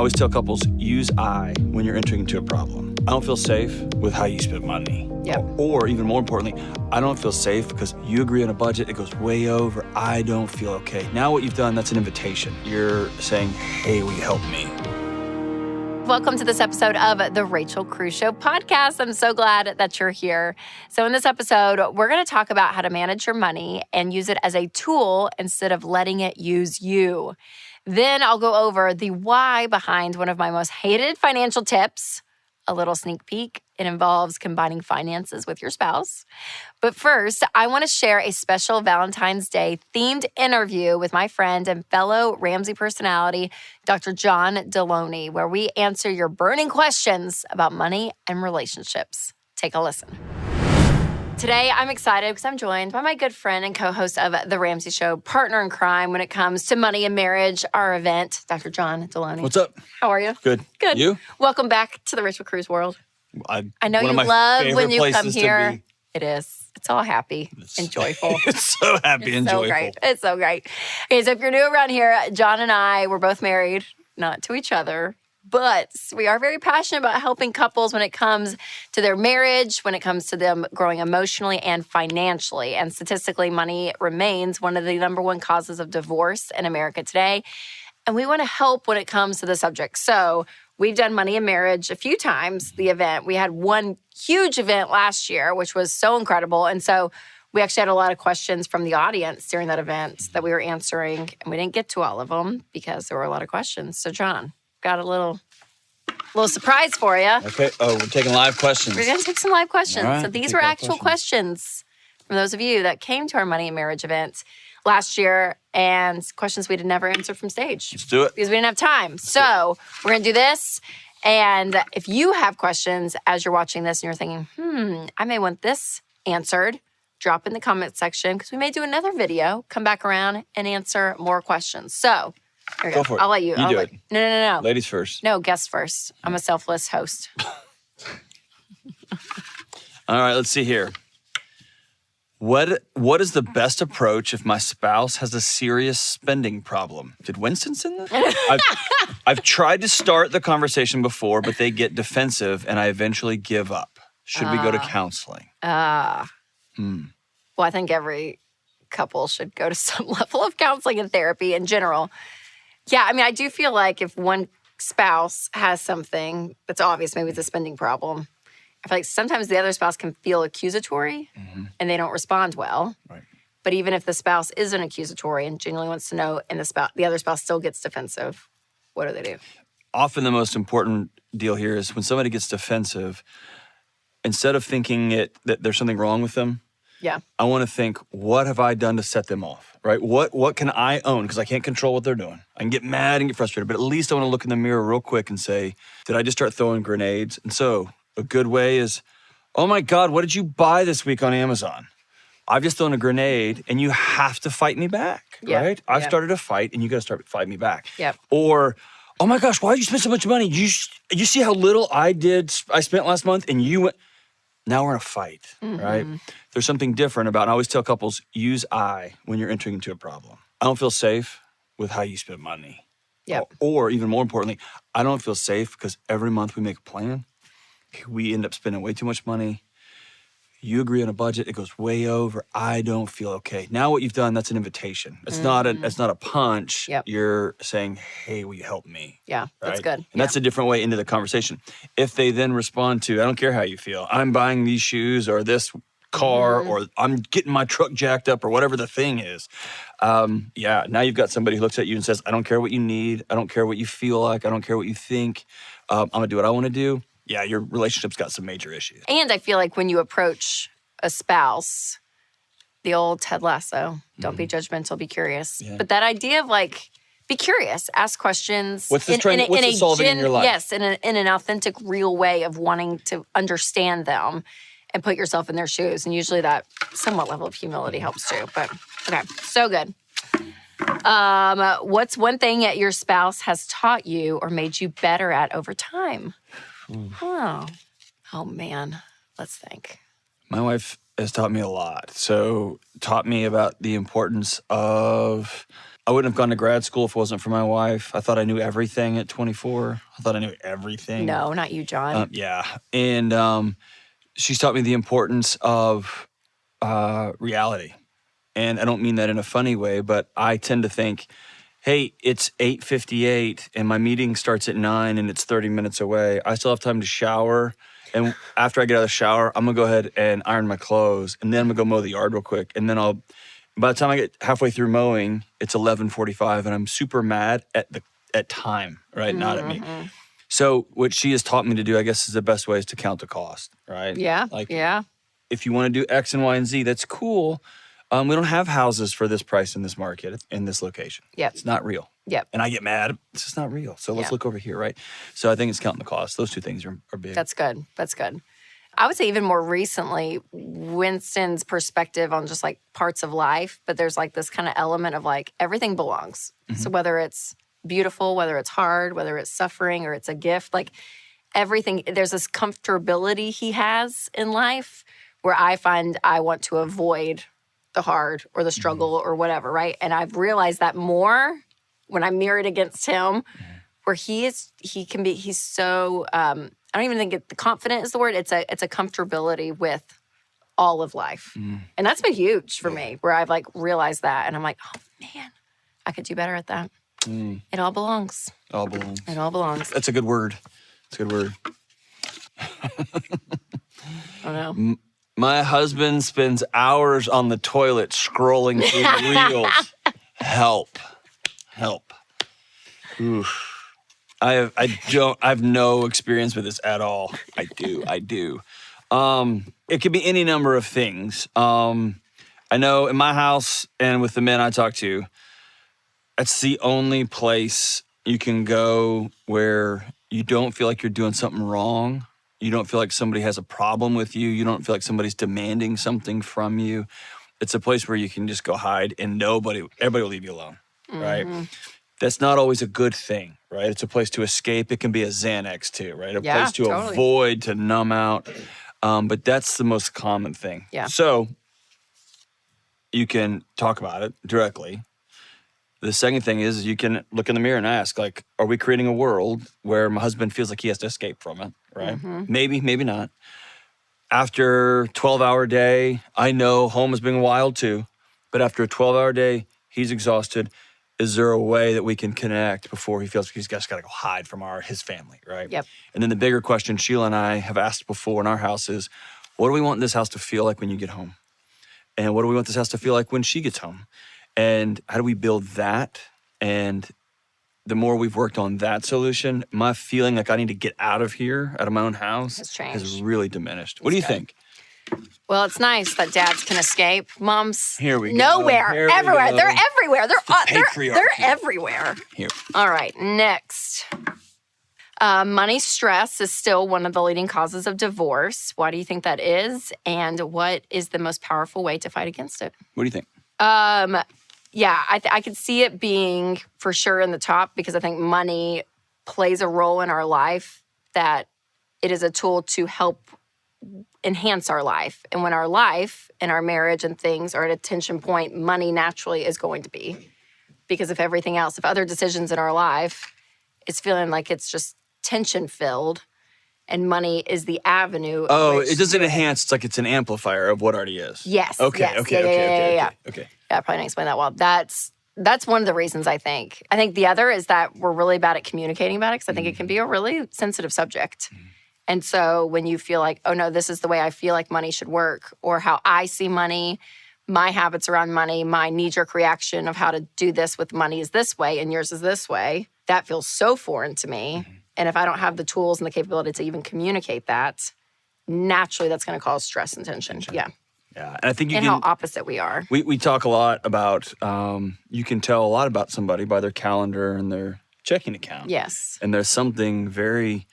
always tell couples, use I when you're entering into a problem. I don't feel safe with how you spend money. Yep. Or even more importantly, I don't feel safe because you agree on a budget, it goes way over, I don't feel okay. Now what you've done, that's an invitation. You're saying, hey, will you help me? Welcome to this episode of the Rachel Cruze Show podcast. I'm so glad that you're here. So in this episode, we're going to talk about how to manage your money and use it as a tool instead of letting it use you. Then I'll go over the why behind one of my most hated financial tips, a little sneak peek. It involves combining finances with your spouse. But first, I want to share a special Valentine's Day themed interview with my friend and fellow Ramsey personality, Dr. John Delony, where we answer your burning questions about money and relationships. Take a listen. Today, I'm excited because I'm joined by my good friend and co-host of The Ramsey Show, partner in crime when it comes to money and marriage, our event, Dr. John Delony. What's up? How are you? Good. Good. You? Welcome back to the Rachel Cruze world. I know one you of my love favorite when you come places to here. be. It is. It's all happy and joyful. It's so happy and so joyful. great. It's so great. Okay, so if you're new around here, John and I, we're both married, not to each other, but we are very passionate about helping couples when it comes to their marriage, when it comes to them growing emotionally and financially. And statistically, money remains one of the number one causes of divorce in America today. And we want to help when it comes to the subject. So we've done Money and Marriage a few times, the event. We had one huge event last year, which was so incredible. And so we actually had a lot of questions from the audience during that event that we were answering. And we didn't get to all of them because there were a lot of questions. So John, got a little surprise for you. Okay. Oh, we're taking live questions. We're going to take some live questions. All right, So these take were live actual questions from those of you that came to our Money and Marriage event last year, and questions we had never answered from stage. Let's do it. Because we didn't have time. So we're going to do this. And if you have questions as you're watching this and you're thinking, I may want this answered, drop in the comment section because we may do another video, come back around and answer more questions. So here we go. Go for it. I'll let you. You do it. No. Ladies first. No, guests first. I'm a selfless host. All right, let's see here. What is the best approach if my spouse has a serious spending problem? Did Winston send this? I've tried to start the conversation before, but they get defensive and I eventually give up. Should we go to counseling? Well, I think every couple should go to some level of counseling and therapy in general. Yeah, I mean, I do feel like if one spouse has something that's obvious, maybe it's a spending problem, I feel like sometimes the other spouse can feel accusatory and they don't respond well. Right. But even if the spouse isn't accusatory and genuinely wants to know and the other spouse still gets defensive, what do they do? Often the most important deal here is when somebody gets defensive, instead of thinking that there's something wrong with them, Yeah. I want to think, what have I done to set them off, right? What can I own? Because I can't control what they're doing. I can get mad and get frustrated, but at least I want to look in the mirror real quick and say, did I just start throwing grenades? And so a good way is, oh my God, what did you buy this week on Amazon? I've just thrown a grenade and you have to fight me back, right? I've started a fight and you got to start fighting me back. Yep. Or, oh my gosh, why did you spend so much money? You see how little I spent last month and you went, now we're in a fight, right? There's something different about, and I always tell couples, use I when you're entering into a problem. I don't feel safe with how you spend money. Yep. Or even more importantly, I don't feel safe because every month we make a plan. We end up spending way too much money. You agree on a budget, it goes way over. I don't feel okay. Now what you've done, that's an invitation. It's not a punch. Yep. You're saying, hey, will you help me? Yeah, that's Right? good. And that's a different way into the conversation. If they then respond to, I don't care how you feel. I'm buying these shoes or this car or I'm getting my truck jacked up or whatever the thing is. Now you've got somebody who looks at you and says, I don't care what you need. I don't care what you feel like. I don't care what you think. I'm going to do what I want to do. Yeah, your relationship's got some major issues. And I feel like when you approach a spouse, the old Ted Lasso, don't be judgmental, be curious. Yeah. But that idea of like, be curious, ask questions. What's this solving in your life? Yes, in an authentic, real way of wanting to understand them and put yourself in their shoes. And usually that somewhat level of humility helps too. But okay, so good. What's one thing that your spouse has taught you or made you better at over time? Oh man, let's think. My wife has taught me a lot. So taught me about the importance of I wouldn't have gone to grad school if it wasn't for my wife. I thought I knew everything at 24. I thought I knew everything. No, not you, John. Yeah. And she's taught me the importance of reality. And I don't mean that in a funny way, but I tend to think, hey, it's 8:58 and my meeting starts at 9 and it's 30 minutes away. I still have time to shower. And after I get out of the shower, I'm going to go ahead and iron my clothes. And then I'm going to go mow the yard real quick. And then by the time I get halfway through mowing, it's 11:45 and I'm super mad at time, right? Not at me. So what she has taught me to do, I guess, is the best way is to count the cost, right? Yeah, Like, yeah. if you want to do X and Y and Z, that's cool. We don't have houses for this price in this market, in this location. Yep. It's not real. Yep. And I get mad. It's just not real. So let's Yeah. look over here, right? So I think it's counting the cost. Those two things are big. That's good. That's good. I would say even more recently, Winston's perspective on just like parts of life, but there's like this kind of element of like everything belongs. So whether it's beautiful, whether it's hard, whether it's suffering or it's a gift, like everything, there's this comfortability he has in life where I find I want to avoid the hard or the struggle or whatever, right? And I've realized that more when I'm mirrored against him, where he's so, I don't even think confident is the word. It's a comfortability with all of life. And that's been huge for me, where I've like realized that. And I'm like, oh man, I could do better at that. It all belongs. All belongs. It all belongs. That's a good word. It's a good word. I don't know. My husband spends hours on the toilet scrolling through reels. Help. Oof. I have no experience with this at all. I do. It could be any number of things. I know in my house and with the men I talk to, it's the only place you can go where you don't feel like you're doing something wrong. You don't feel like somebody has a problem with you. You don't feel like somebody's demanding something from you. It's a place where you can just go hide and everybody will leave you alone, right? That's not always a good thing, right? It's a place to escape. It can be a Xanax too, right? A place to avoid, to numb out. But that's the most common thing. Yeah. So you can talk about it directly. The second thing is you can look in the mirror and ask, like, are we creating a world where my husband feels like he has to escape from it, right? Maybe, maybe not. After a 12-hour day, I know home is being wild too, but after a 12-hour day, he's exhausted. Is there a way that we can connect before he feels like he's just got to go hide from his family, right? Yep. And then the bigger question Sheila and I have asked before in our house is, what do we want this house to feel like when you get home? And what do we want this house to feel like when she gets home? And how do we build that? And the more we've worked on that solution, my feeling like I need to get out of here, out of my own house, has really diminished. What do you think? Well, it's nice that dads can escape. Moms, here we go. Nowhere, everywhere. They're everywhere. They're everywhere. Here. All right, next. Money stress is still one of the leading causes of divorce. Why do you think that is? And what is the most powerful way to fight against it? What do you think? Yeah, I could see it being for sure in the top because I think money plays a role in our life, that it is a tool to help enhance our life. And when our life and our marriage and things are at a tension point, money naturally is going to be. Because if everything else, if other decisions in our life is feeling like it's just tension-filled, and money is the avenue. Oh, it doesn't enhance. It's like it's an amplifier of what already is. Yes. Okay. Yes. Okay. Yeah, I probably didn't explain that well. That's one of the reasons I think. I think the other is that we're really bad at communicating about it because I think it can be a really sensitive subject. And so when you feel like, oh no, this is the way I feel like money should work, or how I see money, my habits around money, my knee-jerk reaction of how to do this with money is this way and yours is this way, that feels so foreign to me. And if I don't have the tools and the capability to even communicate that, naturally that's going to cause stress and tension. Yeah. Yeah, and I think how opposite we are. We talk a lot about, you can tell a lot about somebody by their calendar and their checking account. Yes. And there's something very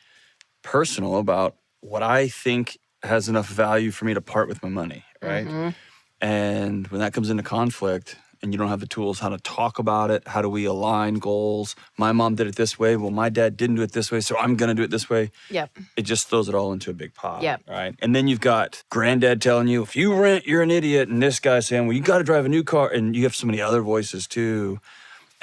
personal about what I think has enough value for me to part with my money, right? And when that comes into conflict and you don't have the tools how to talk about it, how do we align goals? My mom did it this way. Well, my dad didn't do it this way, so I'm going to do it this way. Yep. It just throws it all into a big pot, Yep. right? And then you've got granddad telling you, if you rent, you're an idiot. And this guy saying, well, you got to drive a new car. And you have so many other voices too.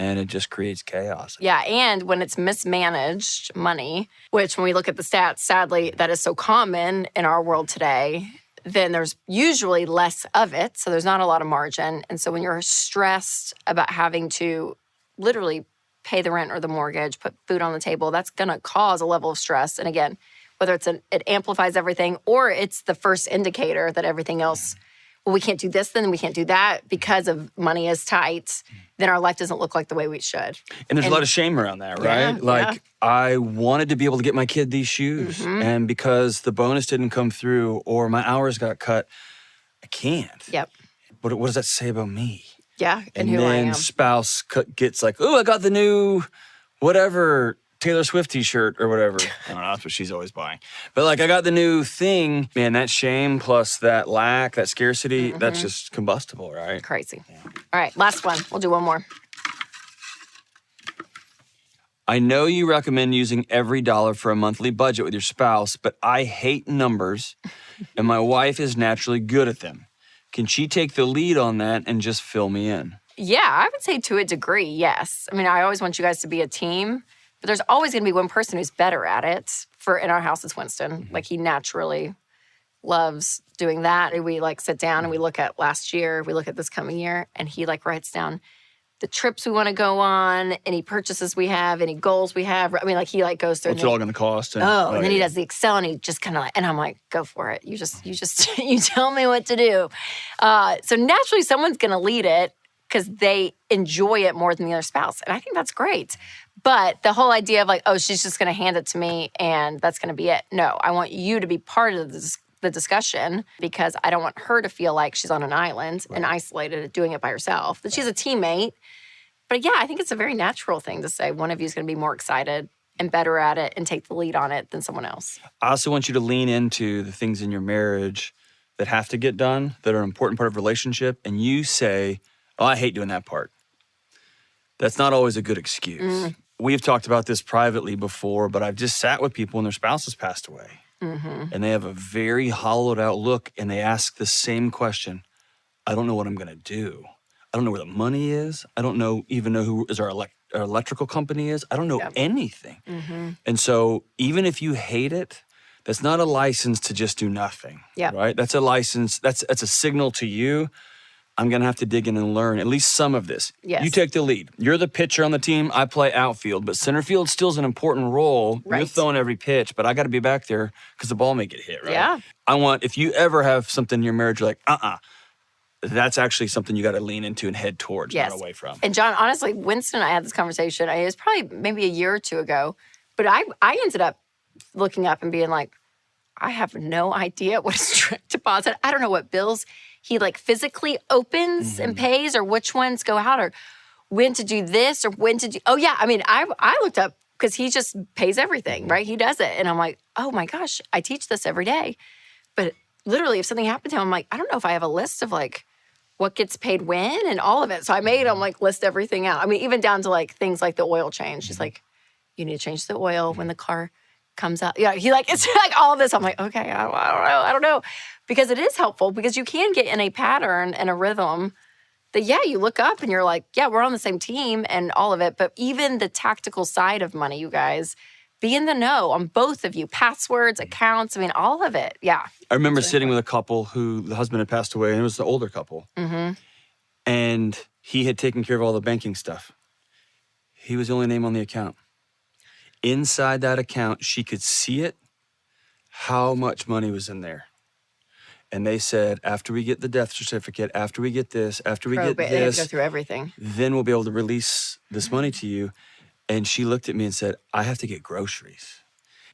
and it just creates chaos. Yeah, and when it's mismanaged money, which when we look at the stats, sadly, that is so common in our world today, then there's usually less of it. So there's not a lot of margin. And so when you're stressed about having to literally pay the rent or the mortgage, put food on the table, that's going to cause a level of stress. And again, whether it amplifies everything or it's the first indicator that everything else, well, we can't do this, then we can't do that because of money is tight, then our life doesn't look like the way we should. And there's a lot of shame around that, right? I wanted to be able to get my kid these shoes, and because the bonus didn't come through or my hours got cut, I can't. Yep. What does that say about me? Yeah, and who then I am. Spouse gets like, oh, I got the new whatever Taylor Swift t-shirt or whatever. I don't know, that's what she's always buying. But like, I got the new thing. Man, that shame plus that lack, that scarcity, that's just combustible, right? Crazy. Yeah. All right, last one. We'll do one more. I know you recommend using every dollar for a monthly budget with your spouse, but I hate numbers, and my wife is naturally good at them. Can she take the lead on that and just fill me in? Yeah, I would say to a degree, yes. I mean, I always want you guys to be a team, but there's always going to be one person who's better at it. In our house, it's Winston. Like, he naturally loves doing that. And we, like, sit down and we look at last year, we look at this coming year, and he, like, writes down the trips we want to go on, any purchases we have, any goals we have. I mean, like, he, like, goes through. What's it all going to cost? And then he does the Excel, and he just kind of like, and I'm like, go for it. You just, you tell me what to do. So naturally, someone's going to lead it because they enjoy it more than the other spouse. And I think that's great. But the whole idea of like, oh, she's just going to hand it to me and that's going to be it. No, I want you to be part of the discussion because I don't want her to feel like she's on an island and isolated doing it by herself. That she's a teammate. But yeah, I think it's a very natural thing to say one of you is going to be more excited and better at it and take the lead on it than someone else. I also want you to lean into the things in your marriage that have to get done, that are an important part of a relationship, and you say, oh, I hate doing that part. That's not always a good excuse. We've talked about this privately before, but I've just sat with people and their spouses passed away. And they have a very hollowed out look and they ask the same question. I don't know what I'm going to do. I don't know where the money is. I don't even know who is our electrical company is. I don't know anything. And so even if you hate it, that's not a license to just do nothing, right? That's a license. That's a signal to you. I'm going to have to dig in and learn at least some of this. Yes. You take the lead. You're the pitcher on the team. I play outfield, but center field still is an important role. Right. You're throwing every pitch, but I got to be back there because the ball may get hit, right? Yeah. If you ever have something in your marriage, you're like, that's actually something you got to lean into and head towards, not away from. And John, honestly, Winston and I had this conversation. It was probably maybe a year or two ago, but I ended up looking up and being like, I have no idea what is direct deposit. I don't know what bills he like physically opens and pays or which ones go out or when to do this or when to do. Oh, yeah. I mean, I looked up because he just pays everything, right? He does it. And I'm like, oh, my gosh, I teach this every day. But literally, if something happened to him, I'm like, I don't know if I have a list of like what gets paid when and all of it. So I made him like list everything out. I mean, even down to like things like the oil change. He's like, you need to change the oil when the car comes out. Yeah, he like, it's like all of this. I'm like, okay, I don't know. Because it is helpful because you can get in a pattern and a rhythm that, you look up and you're like, we're on the same team and all of it. But even the tactical side of money, you guys, be in the know on both of you. Passwords, accounts, I mean, all of it. Yeah. I remember sitting with a couple who the husband had passed away, and it was the older couple. And he had taken care of all the banking stuff. He was the only name on the account. Inside that account, she could see it, how much money was in there. And they said, after we get the death certificate, after we get this, after we get They have to go this, through everything. then we'll be able to release this money to you. And she looked at me and said, I have to get groceries.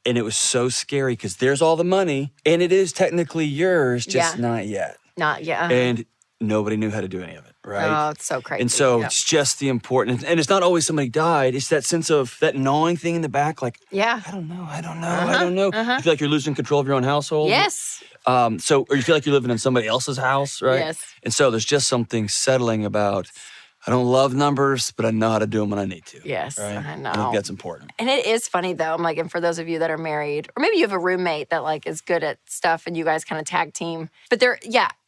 And it was so scary because there's all the money and it is technically yours, just not yet. Not yet. And nobody knew how to do any of it, right? Oh, it's so crazy. And so it's just the important, and it's not always somebody died. It's that sense of that gnawing thing in the back, like, I don't know. You feel like you're losing control of your own household. Yes. Or you feel like you're living in somebody else's house, right? Yes. And so there's just something settling about, I don't love numbers, but I know how to do them when I need to. Yes, right? I know. I think that's important. And it is funny though. I'm like, and for those of you that are married, or maybe you have a roommate that like is good at stuff and you guys kind of tag team. But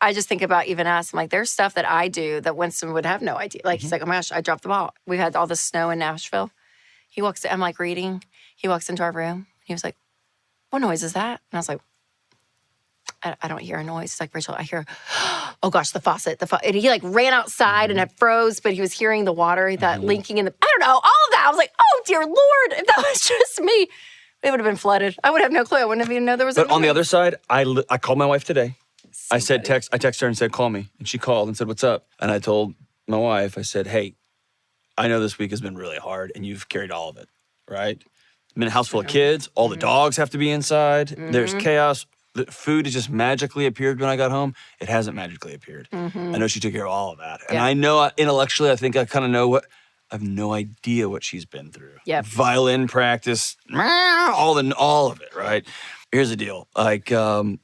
I just think about even us. I'm like, there's stuff that I do that Winston would have no idea. Like he's like, oh my gosh, I dropped the ball. We had all this snow in Nashville. He walks in, I'm like reading. He walks into our room. He was like, what noise is that? And I was like, I don't hear a noise. He's like, Rachel, I hear, oh gosh, the faucet. And he like ran outside and it froze, but he was hearing the water, that leaking in the, I don't know, all of that. I was like, oh dear Lord, if that was just me, it would have been flooded. I would have no clue. I wouldn't have even known there was a But on the other side, I called my wife today. So I texted her and said, call me. And she called and said, what's up? And I told my wife, I said, hey, I know this week has been really hard and you've carried all of it, right? I'm in a house full of kids. All the dogs have to be inside. There's chaos. The food has just magically appeared when I got home. It hasn't magically appeared. I know she took care of all of that. And I know intellectually, I think I kind of know I have no idea what she's been through. Yep. Violin practice, all of it, right? Here's the deal. Like, at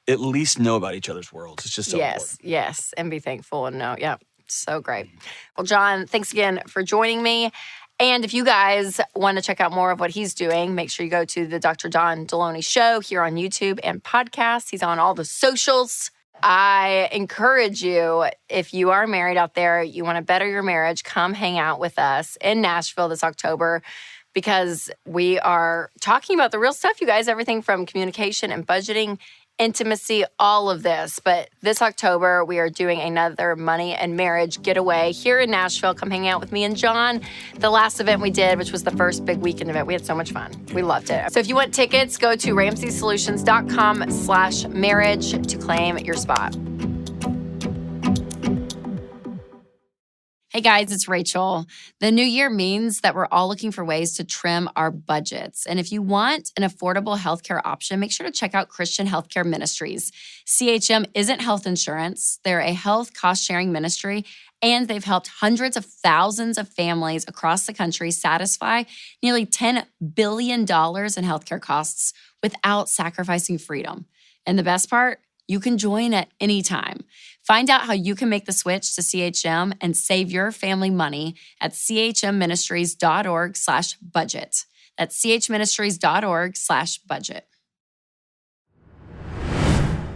least know about each other's worlds. It's just so important. Yes. And be thankful and know. Yeah. So great. Well, John, thanks again for joining me. And if you guys want to check out more of what he's doing, make sure you go to the Dr. John Delony Show here on YouTube and podcast. He's on all the socials. I encourage you, if you are married out there, you want to better your marriage, come hang out with us in Nashville this October because we are talking about the real stuff, you guys, everything from communication and budgeting, intimacy, all of this. But this October, we are doing another money and marriage getaway here in Nashville. Come hang out with me and John. The last event we did, which was the first big weekend event, we had so much fun. We loved it. So if you want tickets, go to ramseysolutions.com/marriage to claim your spot. Hey guys, it's Rachel. The new year means that we're all looking for ways to trim our budgets. And if you want an affordable healthcare option, make sure to check out Christian Healthcare Ministries. CHM isn't health insurance. They're a health cost-sharing ministry, and they've helped hundreds of thousands of families across the country satisfy nearly $10 billion in healthcare costs without sacrificing freedom. And the best part? You can join at any time. Find out how you can make the switch to CHM and save your family money at chmministries.org/budget. That's chministries.org/budget.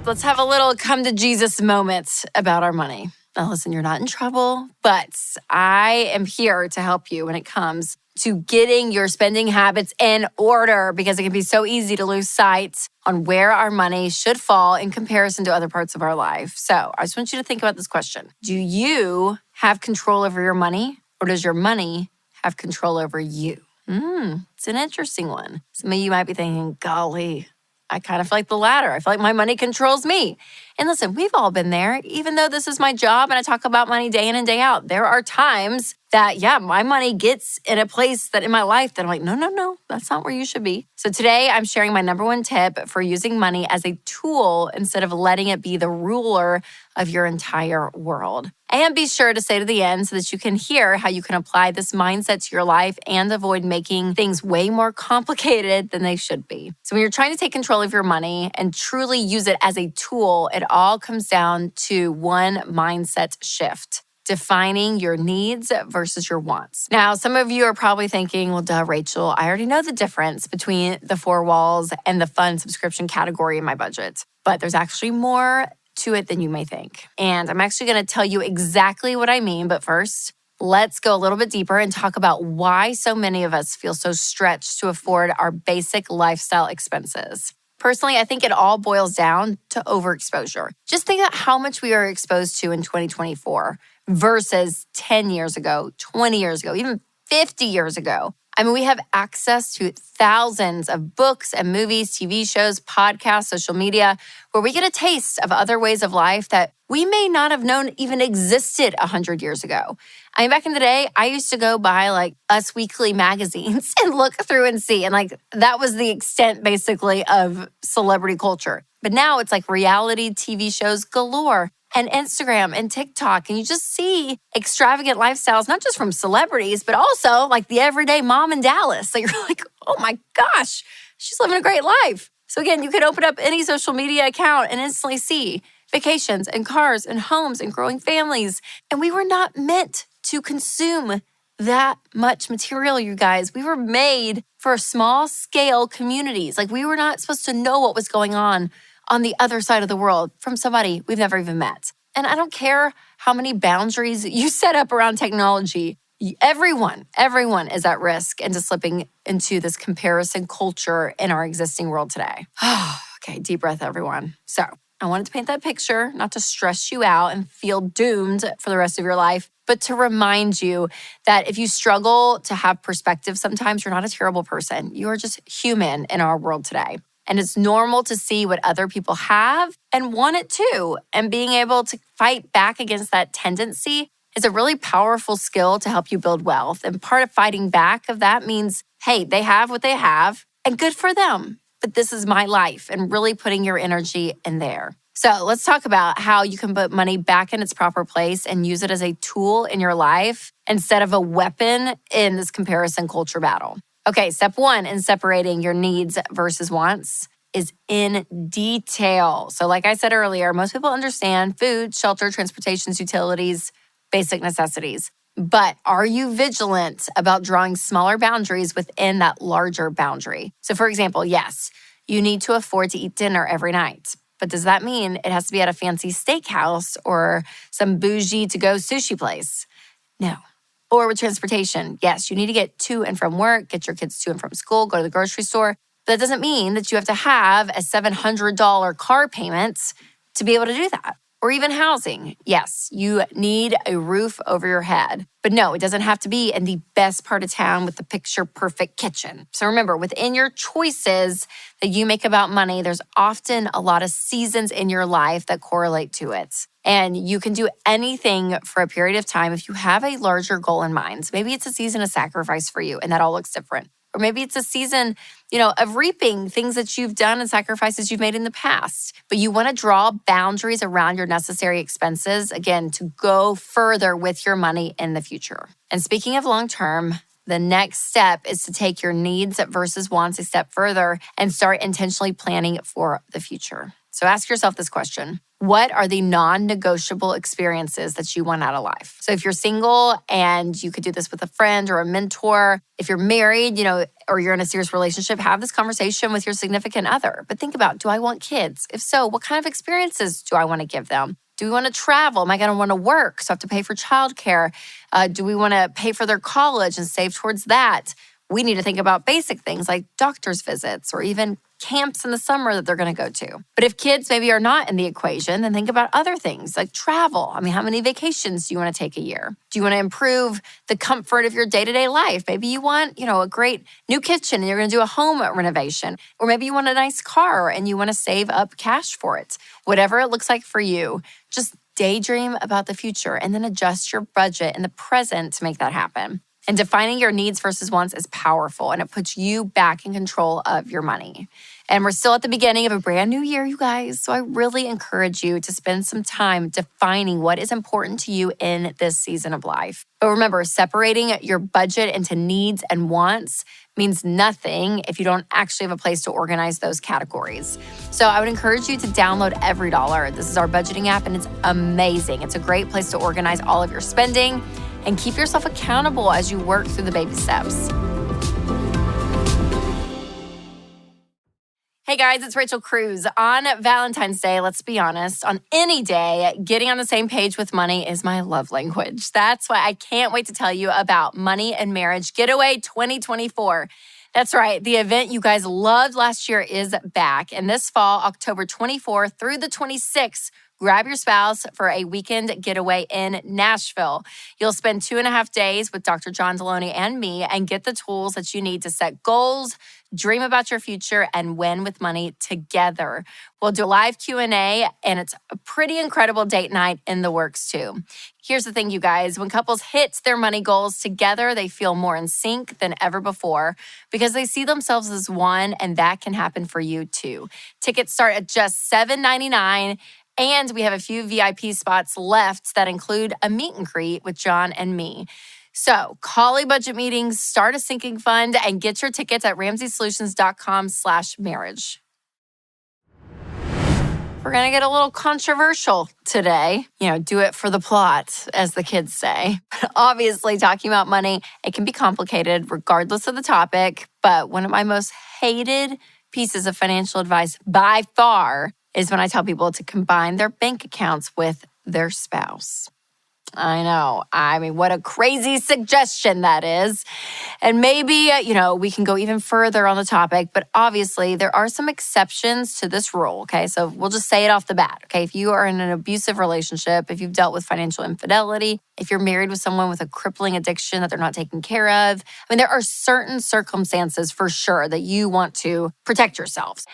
Let's have a little come to Jesus moment about our money. Now listen, you're not in trouble, but I am here to help you when it comes to getting your spending habits in order because it can be so easy to lose sight on where our money should fall in comparison to other parts of our life. So I just want you to think about this question. Do you have control over your money or does your money have control over you? It's an interesting one. Some of you might be thinking, golly, I kind of feel like the latter. I feel like my money controls me. And listen, we've all been there. Even though this is my job and I talk about money day in and day out, there are times that, my money gets in a place that in my life that I'm like, no, that's not where you should be. So today I'm sharing my number one tip for using money as a tool instead of letting it be the ruler of your entire world. And be sure to stay to the end so that you can hear how you can apply this mindset to your life and avoid making things way more complicated than they should be. So when you're trying to take control of your money and truly use it as a tool, it all comes down to one mindset shift. Defining your needs versus your wants. Now, some of you are probably thinking, well, duh, Rachel, I already know the difference between the 4 walls and the fun subscription category in my budget. But there's actually more to it than you may think. And I'm actually going to tell you exactly what I mean. But first, let's go a little bit deeper and talk about why so many of us feel so stretched to afford our basic lifestyle expenses. Personally, I think it all boils down to overexposure. Just think about how much we are exposed to in 2024 versus 10 years ago, 20 years ago, even 50 years ago. I mean, we have access to thousands of books and movies, TV shows, podcasts, social media, where we get a taste of other ways of life that we may not have known even existed 100 years ago. I mean, back in the day, I used to go buy like Us Weekly magazines and look through and see. And like that was the extent basically of celebrity culture. But now it's like reality TV shows galore and Instagram and TikTok. And you just see extravagant lifestyles, not just from celebrities, but also like the everyday mom in Dallas. So you're like, oh my gosh, she's living a great life. So again, you could open up any social media account and instantly see vacations and cars and homes and growing families. And we were not meant to consume that much material, you guys. We were made for small scale communities. Like, we were not supposed to know what was going on the other side of the world from somebody we've never even met. And I don't care how many boundaries you set up around technology. Everyone is at risk into slipping into this comparison culture in our existing world today. Okay, deep breath, everyone. So I wanted to paint that picture, not to stress you out and feel doomed for the rest of your life, but to remind you that if you struggle to have perspective sometimes, you're not a terrible person. You are just human in our world today. And it's normal to see what other people have and want it too. And being able to fight back against that tendency is a really powerful skill to help you build wealth. And part of fighting back of that means, hey, they have what they have and good for them. But this is my life, and really putting your energy in there. So let's talk about how you can put money back in its proper place and use it as a tool in your life instead of a weapon in this comparison culture battle. Okay, step one in separating your needs versus wants is in detail. So like I said earlier, most people understand food, shelter, transportation, utilities, basic necessities. But are you vigilant about drawing smaller boundaries within that larger boundary? So for example, yes, you need to afford to eat dinner every night. But does that mean it has to be at a fancy steakhouse or some bougie to-go sushi place? No. Or with transportation, yes, you need to get to and from work, get your kids to and from school, go to the grocery store. But that doesn't mean that you have to have a $700 car payment to be able to do that. Or even housing. Yes, you need a roof over your head. But no, it doesn't have to be in the best part of town with the picture-perfect kitchen. So remember, within your choices that you make about money, there's often a lot of seasons in your life that correlate to it. And you can do anything for a period of time if you have a larger goal in mind. So maybe it's a season of sacrifice for you, and that all looks different. Or maybe it's a season, of reaping things that you've done and sacrifices you've made in the past. But you want to draw boundaries around your necessary expenses, again, to go further with your money in the future. And speaking of long-term, the next step is to take your needs versus wants a step further and start intentionally planning for the future. So ask yourself this question. What are the non-negotiable experiences that you want out of life? So if you're single and you could do this with a friend or a mentor, if you're married, or you're in a serious relationship, have this conversation with your significant other. But think about, do I want kids? If so, what kind of experiences do I want to give them? Do we want to travel? Am I going to want to work? So I have to pay for childcare. Do we want to pay for their college and save towards that? We need to think about basic things like doctor's visits or even camps in the summer that they're going to go to. But if kids maybe are not in the equation, then think about other things like travel. How many vacations do you want to take a year? Do you want to improve the comfort of your day-to-day life? Maybe you want, a great new kitchen and you're going to do a home renovation. Or maybe you want a nice car and you want to save up cash for it. Whatever it looks like for you, just daydream about the future and then adjust your budget in the present to make that happen. And defining your needs versus wants is powerful, and it puts you back in control of your money. And we're still at the beginning of a brand new year, you guys. So I really encourage you to spend some time defining what is important to you in this season of life. But remember, separating your budget into needs and wants means nothing if you don't actually have a place to organize those categories. So I would encourage you to download EveryDollar. This is our budgeting app, and it's amazing. It's a great place to organize all of your spending and keep yourself accountable as you work through the baby steps. Hey guys, it's Rachel Cruz. On Valentine's Day, let's be honest, on any day, getting on the same page with money is my love language. That's why I can't wait to tell you about Money and Marriage Getaway 2024. That's right, the event you guys loved last year is back. And this fall, October 24th through the 26th, grab your spouse for a weekend getaway in Nashville. You'll spend 2.5 days with Dr. John Delony and me and get the tools that you need to set goals, dream about your future, and win with money together. We'll do a live Q&A, and it's a pretty incredible date night in the works too. Here's the thing, you guys. When couples hit their money goals together, they feel more in sync than ever before because they see themselves as one, and that can happen for you too. Tickets start at just $7.99. And we have a few VIP spots left that include a meet and greet with John and me. So call a budget meeting, start a sinking fund, and get your tickets at RamseySolutions.com/marriage. we're going to get a little controversial today. Do it for the plot, as the kids say. Obviously, talking about money, it can be complicated regardless of the topic. But one of my most hated pieces of financial advice by far is when I tell people to combine their bank accounts with their spouse. I know. I mean, what a crazy suggestion that is. And maybe, we can go even further on the topic, but obviously there are some exceptions to this rule, okay? So we'll just say it off the bat, okay? If you are in an abusive relationship, if you've dealt with financial infidelity, if you're married with someone with a crippling addiction that they're not taking care of, there are certain circumstances for sure that you want to protect yourselves.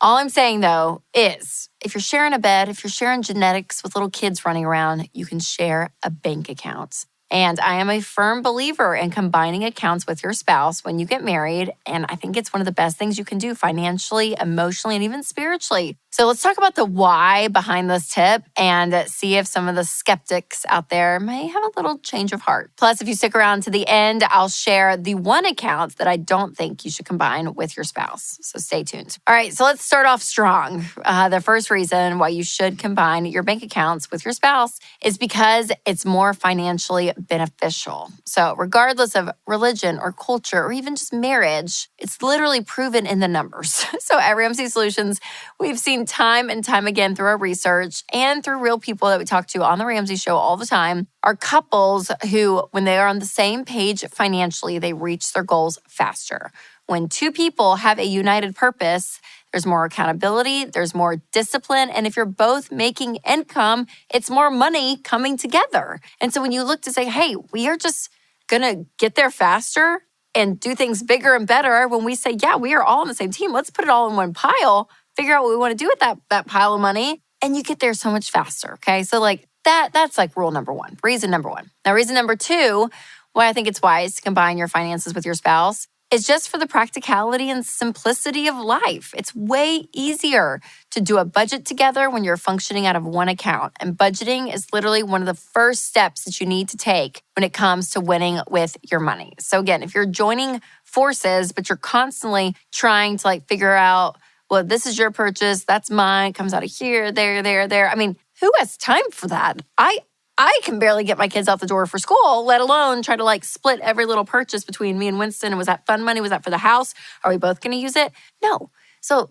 All I'm saying, though, is if you're sharing a bed, if you're sharing genetics with little kids running around, you can share a bank account. And I am a firm believer in combining accounts with your spouse when you get married. And I think it's one of the best things you can do financially, emotionally, and even spiritually. So let's talk about the why behind this tip and see if some of the skeptics out there may have a little change of heart. Plus, if you stick around to the end, I'll share the one account that I don't think you should combine with your spouse. So stay tuned. All right, so let's start off strong. The first reason why you should combine your bank accounts with your spouse is because it's more financially beneficial. So regardless of religion or culture or even just marriage, it's literally proven in the numbers. So at Ramsey Solutions, we've seen time and time again through our research and through real people that we talk to on the Ramsey Show all the time are couples who, when they are on the same page financially, they reach their goals faster. When two people have a united purpose, there's more accountability, there's more discipline, and if you're both making income, it's more money coming together. And so when you look to say, hey, we are just gonna get there faster and do things bigger and better, when we say, yeah, we are all on the same team, let's put it all in one pile, figure out what we want to do with that pile of money, and you get there so much faster, okay? So that's rule number one, reason number one. Now, reason number two, why I think it's wise to combine your finances with your spouse is just for the practicality and simplicity of life. It's way easier to do a budget together when you're functioning out of one account. And budgeting is literally one of the first steps that you need to take when it comes to winning with your money. So again, if you're joining forces, but you're constantly trying to figure out, well, this is your purchase, that's mine, it comes out of here, there. Who has time for that? I can barely get my kids out the door for school, let alone try to split every little purchase between me and Winston. And was that fun money? Was that for the house? Are we both going to use it? No. So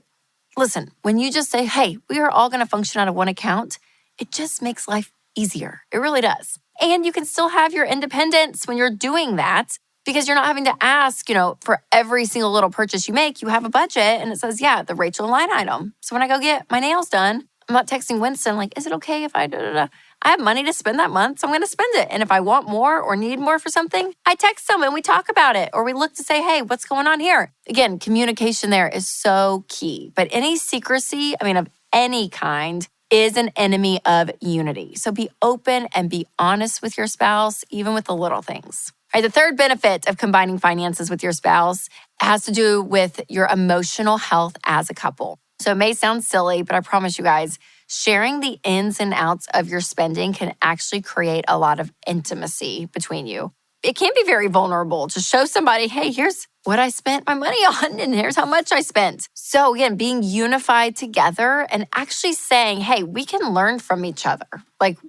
listen, when you just say, hey, we are all going to function out of one account, it just makes life easier. It really does. And you can still have your independence when you're doing that because you're not having to ask, for every single little purchase you make, you have a budget and it says, yeah, the Rachel line item. So when I go get my nails done, I'm not texting Winston is it okay if I I have money to spend that month, so I'm going to spend it. And if I want more or need more for something, I text them and we talk about it. Or we look to say, hey, what's going on here? Again, communication there is so key. But any secrecy, of any kind, is an enemy of unity. So be open and be honest with your spouse, even with the little things. All right, the third benefit of combining finances with your spouse has to do with your emotional health as a couple. So it may sound silly, but I promise you guys, sharing the ins and outs of your spending can actually create a lot of intimacy between you. It can be very vulnerable to show somebody, hey, here's what I spent my money on and here's how much I spent. So again, being unified together and actually saying, hey, we can learn from each other.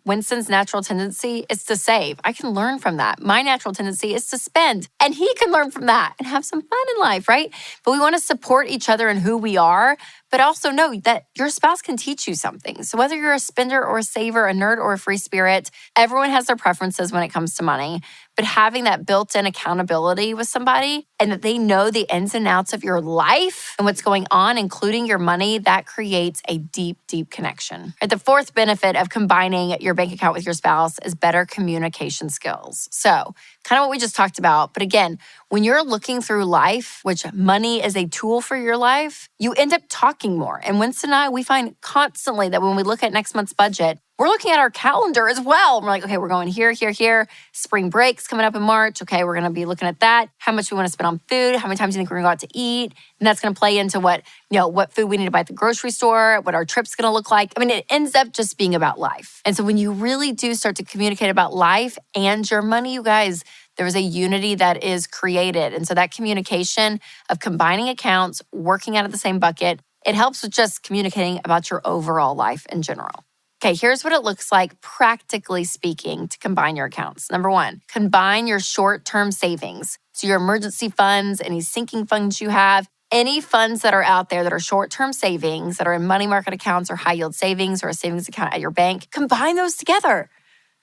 Winston's natural tendency is to save. I can learn from that. My natural tendency is to spend. And he can learn from that and have some fun in life, right? But we want to support each other in who we are, but also know that your spouse can teach you something. So whether you're a spender or a saver, a nerd or a free spirit, everyone has their preferences when it comes to money. But having that built-in accountability with somebody and that they know the ins and outs of your life and what's going on, including your money, that creates a deep, deep connection. Right, the fourth benefit of combining your bank account with your spouse is better communication skills. So kind of what we just talked about. But again, when you're looking through life, which money is a tool for your life, you end up talking more. And Winston and I, we find constantly that when we look at next month's budget, we're looking at our calendar as well. We're like, okay, we're going here. Spring break's coming up in March. Okay, we're going to be looking at that. How much we want to spend on food. How many times do you think we're going to go out to eat? And that's going to play into what food we need to buy at the grocery store, what our trip's going to look like. It ends up just being about life. And so when you really do start to communicate about life and your money, you guys, there is a unity that is created. And so that communication of combining accounts, working out of the same bucket, It helps with just communicating about your overall life in general. Okay, here's what it looks like, practically speaking, to combine your accounts. Number one, combine your short-term savings. So your emergency funds, any sinking funds you have, any funds that are out there that are short-term savings, that are in money market accounts or high-yield savings or a savings account at your bank, combine those together.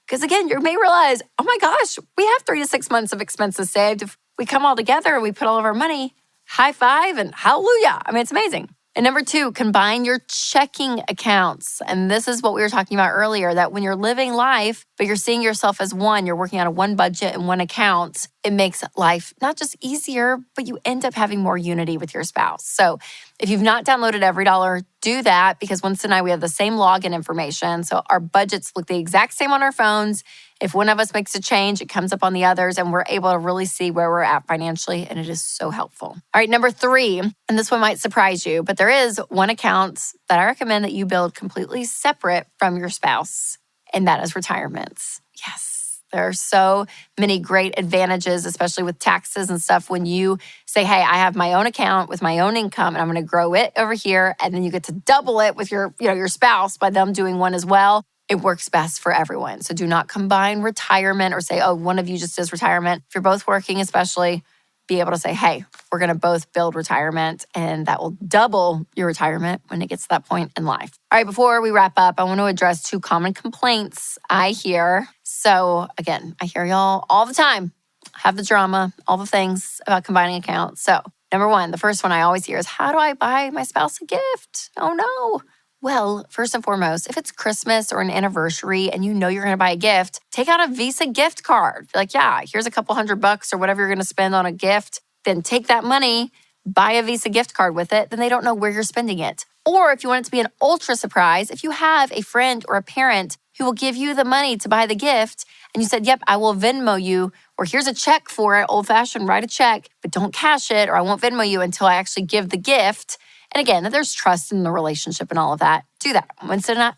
Because again, you may realize, oh my gosh, we have 3 to 6 months of expenses saved. If we come all together and we put all of our money, high five and hallelujah. I mean, it's amazing. And number two, combine your checking accounts. And this is what we were talking about earlier, that when you're living life, but you're seeing yourself as one, you're working on a one budget and one account, it makes life not just easier, but you end up having more unity with your spouse. So if you've not downloaded EveryDollar, do that, because Winston and I, we have the same login information. So our budgets look the exact same on our phones. If one of us makes a change, it comes up on the others, and we're able to really see where we're at financially, and it is so helpful. All right, number three, and this one might surprise you, but there is one account that I recommend that you build completely separate from your spouse, and that is retirements. Yes, there are so many great advantages, especially with taxes and stuff, when you say, hey, I have my own account with my own income, and I'm going to grow it over here, and then you get to double it with your spouse by them doing one as well. It works best for everyone. So do not combine retirement or say, oh, one of you just does retirement. If you're both working, especially, be able to say, hey, we're going to both build retirement, and that will double your retirement when it gets to that point in life. All right, before we wrap up, I want to address 2 common complaints I hear. So again, I hear y'all all the time have the drama, all the things about combining accounts. So number one, the first one I always hear is, how do I buy my spouse a gift? Oh no. Well, first and foremost, if it's Christmas or an anniversary and you know you're going to buy a gift, take out a Visa gift card. Like, yeah, here's a couple $100 or whatever you're going to spend on a gift. Then take that money, buy a Visa gift card with it. Then they don't know where you're spending it. Or if you want it to be an ultra surprise, if you have a friend or a parent who will give you the money to buy the gift and you said, yep, I will Venmo you, or here's a check for it, old-fashioned, write a check, but don't cash it, or I won't Venmo you until I actually give the gift. And again, there's trust in the relationship and all of that. Do that.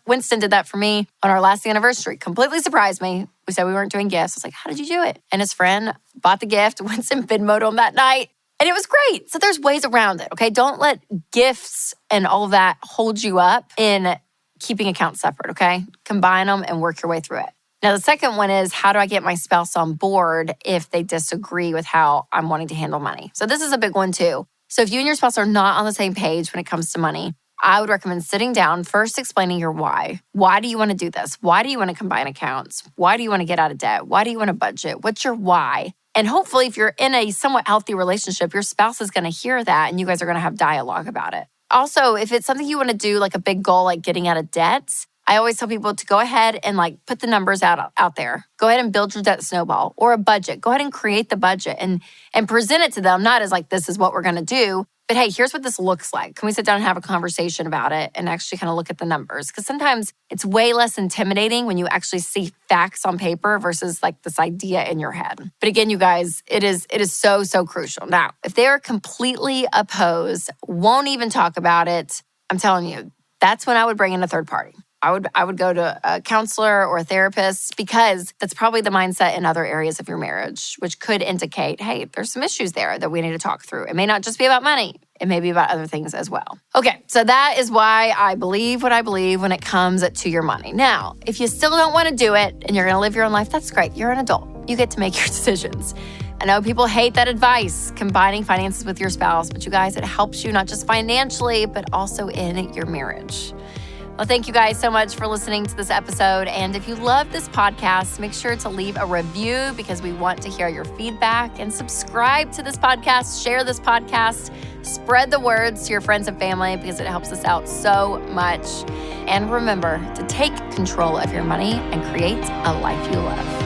Winston did that for me on our last anniversary. Completely surprised me. We said we weren't doing gifts. I was like, how did you do it? And his friend bought the gift. Winston Venmo'd him that night. And it was great. So there's ways around it, okay? Don't let gifts and all of that hold you up in keeping accounts separate, okay? Combine them and work your way through it. Now, the second one is, how do I get my spouse on board if they disagree with how I'm wanting to handle money? So this is a big one too. So if you and your spouse are not on the same page when it comes to money, I would recommend sitting down, first explaining your why. Why do you want to do this? Why do you want to combine accounts? Why do you want to get out of debt? Why do you want to budget? What's your why? And hopefully, if you're in a somewhat healthy relationship, your spouse is going to hear that and you guys are going to have dialogue about it. Also, if it's something you want to do, like a big goal, like getting out of debt, I always tell people to go ahead and put the numbers out there. Go ahead and build your debt snowball or a budget. Go ahead and create the budget and present it to them, not as this is what we're going to do, but hey, here's what this looks like. Can we sit down and have a conversation about it and actually kind of look at the numbers? Because sometimes it's way less intimidating when you actually see facts on paper versus this idea in your head. But again, you guys, it is so, so crucial. Now, if they are completely opposed, won't even talk about it, I'm telling you, that's when I would bring in a third party. I would go to a counselor or a therapist, because that's probably the mindset in other areas of your marriage, which could indicate, hey, there's some issues there that we need to talk through. It may not just be about money. It may be about other things as well. Okay, so that is why I believe what I believe when it comes to your money. Now, if you still don't want to do it and you're going to live your own life, that's great. You're an adult. You get to make your decisions. I know people hate that advice, combining finances with your spouse, but you guys, it helps you not just financially, but also in your marriage. Well, thank you guys so much for listening to this episode. And if you love this podcast, make sure to leave a review, because we want to hear your feedback, and subscribe to this podcast, share this podcast, spread the words to your friends and family, because it helps us out so much. And remember to take control of your money and create a life you love.